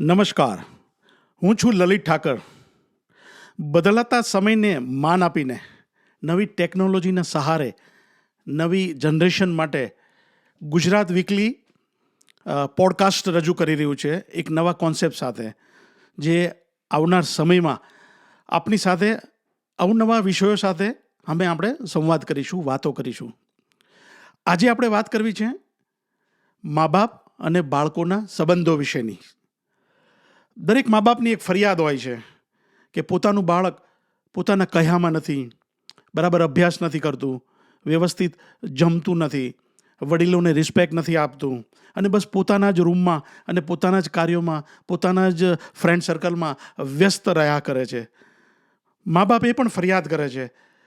નમસ્કાર, હું છું લલિત ઠાકર. બદલાતા સમયને માન આપીને નવી ટેકનોલોજીના સહારે નવી જનરેશન માટે ગુજરાત વીકલી પોડકાસ્ટ રજૂ કરી રહ્યું છે એક નવા કોન્સેપ્ટ સાથે, જે આવનાર સમયમાં આપની સાથે અવનવા વિષયો સાથે આપણે સંવાદ કરીશું, વાતો કરીશું. આજે આપણે વાત કરવી છે મા બાપ અને બાળકોના સંબંધો વિશેની. દરેક મા બાપની એક ફરિયાદ હોય છે કે પોતાનું બાળક પોતાના કહ્યામાં નથી, બરાબર અભ્યાસ નથી કરતું, વ્યવસ્થિત જમતું નથી, વડીલોને રિસ્પેક્ટ નથી આપતું અને બસ પોતાના જ રૂમમાં અને પોતાના જ કાર્યોમાં, પોતાના જ ફ્રેન્ડ સર્કલમાં વ્યસ્ત રહ્યા કરે છે. મા બાપ એ પણ ફરિયાદ કરે છે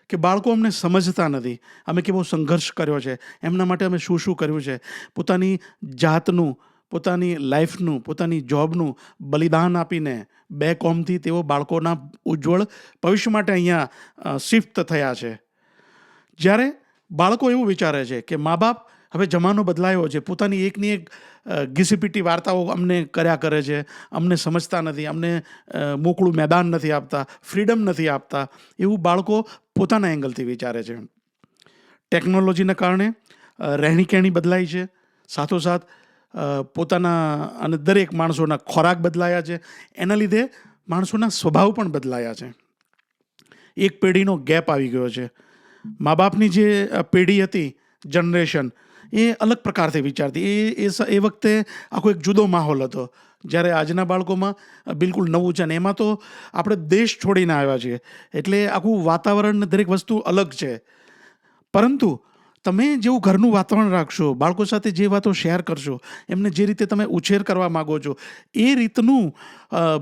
કે બાળકો અમને સમજતા નથી, અમે કેવો સંઘર્ષ કર્યો છે, એમના માટે અમે શું શું કર્યું છે, પોતાની જાતનું, પોતાની લાઈફનું, પોતાની જોબનું બલિદાન આપીને બે કોમથી તેઓ બાળકોના ઉજ્જવળ ભવિષ્ય માટે અહીંયા શિફ્ટ થયા છે. જ્યારે બાળકો એવું વિચારે છે કે મા બાપ, હવે જમાનો બદલાયો છે, પોતાની એકની એક ઘીસીપીટી વાર્તાઓ અમને કર્યા કરે છે, અમને સમજતા નથી, અમને મોકળું મેદાન નથી આપતા, ફ્રીડમ નથી આપતા, એવું બાળકો પોતાના એંગલથી વિચારે છે. ટેકનોલોજીના કારણે રહેણીકહેણી બદલાઈ છે, સાથોસાથ પોતાના અને દરેક માણસોના ખોરાક બદલાયા છે, એના લીધે માણસોના સ્વભાવ પણ બદલાયા છે. એક પેઢીનો ગેપ આવી ગયો છે. મા બાપની જે પેઢી હતી, જનરેશન, એ અલગ પ્રકારથી વિચારતી. એ વખતે આખો એક જુદો માહોલ હતો. જ્યારે આજના બાળકોમાં બિલકુલ નવું છે, ને એમાં તો આપણે દેશ છોડીને આવ્યા છીએ, એટલે આખું વાતાવરણ, દરેક વસ્તુ અલગ છે. પરંતુ તમે જેવું ઘરનું વાતાવરણ રાખશો, બાળકો સાથે જે વાતો શેર કરશો, એમને જે રીતે તમે ઉછેર કરવા માગો છો, એ રીતનું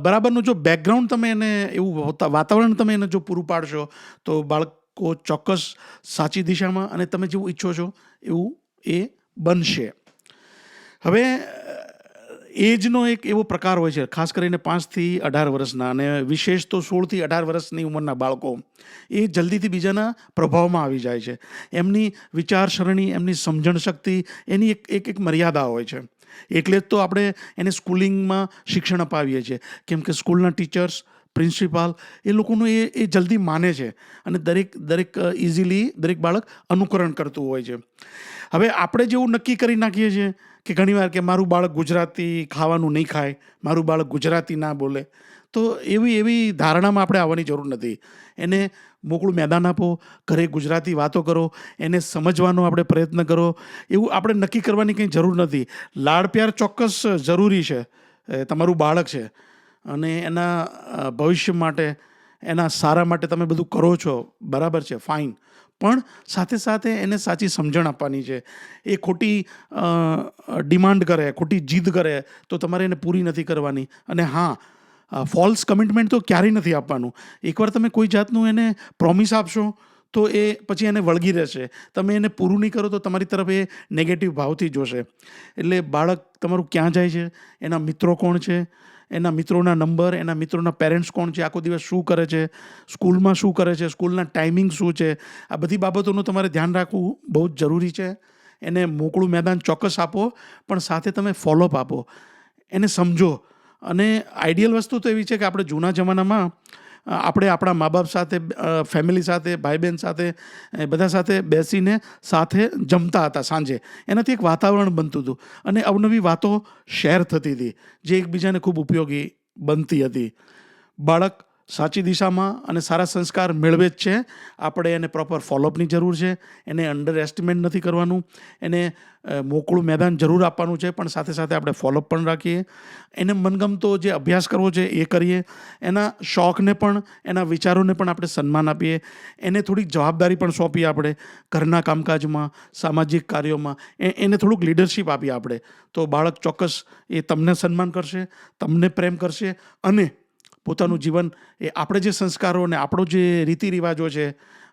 બરાબરનું જો બેકગ્રાઉન્ડ તમે એને, એવું વાતાવરણ તમે એને જો પૂરું પાડશો, તો બાળકો ચોક્કસ સાચી દિશામાં અને તમે જેવું ઈચ્છો છો એવું એ બનશે. હવે એજનો એક એવો પ્રકાર હોય છે, ખાસ કરીને 5 થી 18 વર્ષના, અને વિશેષ તો 16 થી 18 વર્ષની ઉંમરના બાળકો, એ જલ્દીથી બીજાના પ્રભાવમાં આવી જાય છે. એમની વિચારસરણી, એમની સમજણ શક્તિ, એની એક મર્યાદા હોય છે. એટલે જ તો આપણે એને સ્કૂલિંગમાં શિક્ષણ અપાવીએ છીએ, કેમ કે સ્કૂલના ટીચર્સ, પ્રિન્સિપાલ, એ લોકોનું એ જલ્દી માને છે અને દરેક ઇઝીલી દરેક બાળક અનુકરણ કરતું હોય છે. હવે આપણે જેવું નક્કી કરી નાખીએ છીએ કે ઘણીવાર કે મારું બાળક ગુજરાતી ખાવાનું નહીં ખાય, મારું બાળક ગુજરાતી ના બોલે, તો એવી ધારણામાં આપણે આવવાની જરૂર નથી. એને મોકળું મેદાન આપો, ઘરે ગુજરાતી વાતો કરો, એને સમજવાનો આપણે પ્રયત્ન કરો. એવું આપણે નક્કી કરવાની કંઈ જરૂર નથી. લાડ પ્યાર ચોક્કસ જરૂરી છે. તમારું બાળક છે અને એના ભવિષ્ય માટે, એના સારા માટે તમે બધું કરો છો, બરાબર છે, ફાઇન. પણ સાથે સાથે એને સાચી સમજણ આપવાની છે. એ ખોટી ડિમાન્ડ કરે, ખોટી જીદ કરે તો તમારે એને પૂરી નથી કરવાની. અને હા, ફોલ્સ કમિટમેન્ટ તો ક્યારેય નથી આપવાનું. એકવાર તમે કોઈ જાતનું એને પ્રોમિસ આપશો તો એ પછી એને વળગી રહેશે. તમે એને પૂરું નહીં કરો તો તમારી તરફ એ નેગેટિવ ભાવથી જોશે. એટલે બાળક તમારું ક્યાં જાય છે, એના મિત્રો કોણ છે, એના મિત્રોના નંબર, એના મિત્રોના પેરેન્ટ્સ કોણ છે, આખો દિવસ શું કરે છે, સ્કૂલમાં શું કરે છે, સ્કૂલના ટાઈમિંગ શું છે, આ બધી બાબતોનું તમારે ધ્યાન રાખવું બહુ જ જરૂરી છે. એને મોકળું મેદાન ચોક્કસ આપો, પણ સાથે તમે ફોલોઅપ આપો, એને સમજો. અને આઈડિયલ વસ્તુ તો એવી છે કે આપણે જૂના જમાનામાં આપણે આપણા મા બાપ સાથે, ફેમિલી સાથે, ભાઈ બહેન સાથે, બધા સાથે બેસીને સાથે જમતા હતા સાંજે. એનાથી એક વાતાવરણ બનતું હતું અને અવનવી વાતો શેર થતી હતી, જે એકબીજાને ખૂબ ઉપયોગી બનતી હતી. બાળક સાચી દિશામાં અને સારા સંસ્કાર મેળવે જ છે. આપણે એને પ્રોપર ફોલોઅપની જરૂર છે. એને અંડર એસ્ટિમેટ નથી કરવાનું. એને મોકળું મેદાન જરૂર આપવાનું છે, પણ સાથે સાથે આપણે ફોલોઅપ પણ રાખીએ. એને મનગમતો જે અભ્યાસ કરવો છે એ કરીએ. એના શોખને પણ, એના વિચારોને પણ આપણે સન્માન આપીએ. એને થોડીક જવાબદારી પણ સોંપીએ આપણે ઘરના કામકાજમાં, સામાજિક કાર્યોમાં. એને થોડુંક લીડરશિપ આપીએ આપણે, તો બાળક ચોક્કસ એ તમને સન્માન કરશે, તમને પ્રેમ કરશે અને પોતાનું જીવન એ આપણે જે સંસ્કારો અને આપણો જે રીતિ રિવાજો છે,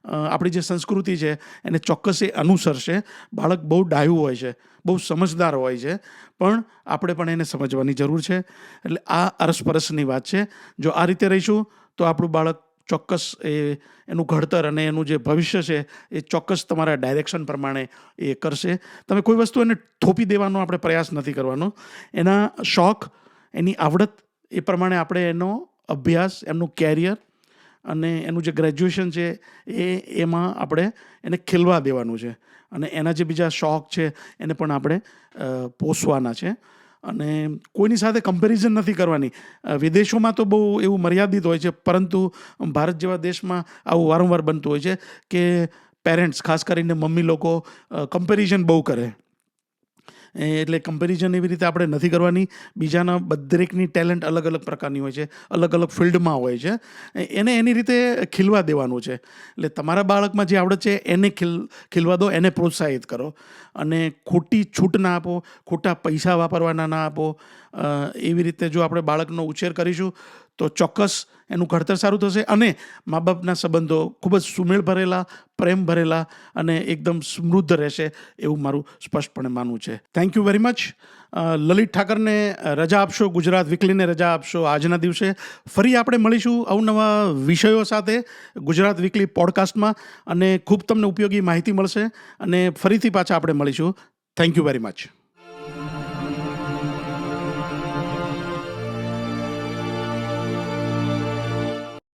આપણી જે સંસ્કૃતિ છે, એને ચોક્કસ એ અનુસરશે. બાળક બહુ ડાયું હોય છે, બહુ સમજદાર હોય છે, પણ આપણે પણ એને સમજવાની જરૂર છે. એટલે આ અરસપરસની વાત છે. જો આ રીતે રહીશું તો આપણું બાળક ચોક્કસ એનું ઘડતર અને એનું જે ભવિષ્ય છે એ ચોક્કસ તમારા ડાયરેક્શન પ્રમાણે એ કરશે. તમે કોઈ વસ્તુ એને થોપી દેવાનો આપણે પ્રયાસ નથી કરવાનો. એના શોખ, એની આવડત એ પ્રમાણે આપણે એનો અભ્યાસ, એમનું કેરિયર અને એનું જે ગ્રેજ્યુએશન છે એમાં આપણે એને ખીલવા દેવાનું છે. અને એના જે બીજા શોખ છે એને પણ આપણે પોષવાના છે. અને કોઈની સાથે કમ્પેરિઝન નથી કરવાની. વિદેશોમાં તો બહુ એવું મર્યાદિત હોય છે, પરંતુ ભારત જેવા દેશમાં આવું વારંવાર બનતું હોય છે કે પેરેન્ટ્સ, ખાસ કરીને મમ્મી લોકો, કમ્પેરિઝન બહુ કરે. એટલે કમ્પેરિઝન એવી રીતે આપણે નથી કરવાની. બીજાના દરેકની ટેલેન્ટ અલગ અલગ પ્રકારની હોય છે, અલગ અલગ ફિલ્ડમાં હોય છે. એને એની રીતે ખીલવા દેવાનું છે. એટલે તમારા બાળકમાં જે આવડત છે એને ખીલવા દો, એને પ્રોત્સાહિત કરો. અને ખોટી છૂટ ના આપો, ખોટા પૈસા વાપરવાના ના આપો. એવી રીતે જો આપણે બાળકનો ઉછેર કરીશું તો ચોક્કસ એનું ઘડતર સારું થશે અને મા બાપના સંબંધો ખૂબ જ સુમેળ ભરેલા, પ્રેમ ભરેલા અને એકદમ સમૃદ્ધ રહેશે એવું મારું સ્પષ્ટપણે માનવું છે. Thank you very much. Lalit ઠાકરને રજા આપશો, ગુજરાત વીકલીને રજા આપશો આજના દિવસે. ફરી આપણે મળીશું અવનવા વિષયો સાથે ગુજરાત વીકલી પોડકાસ્ટમાં, અને ખૂબ તમને ઉપયોગી માહિતી મળશે અને ફરીથી પાછા આપણે મળીશું. Thank you very much.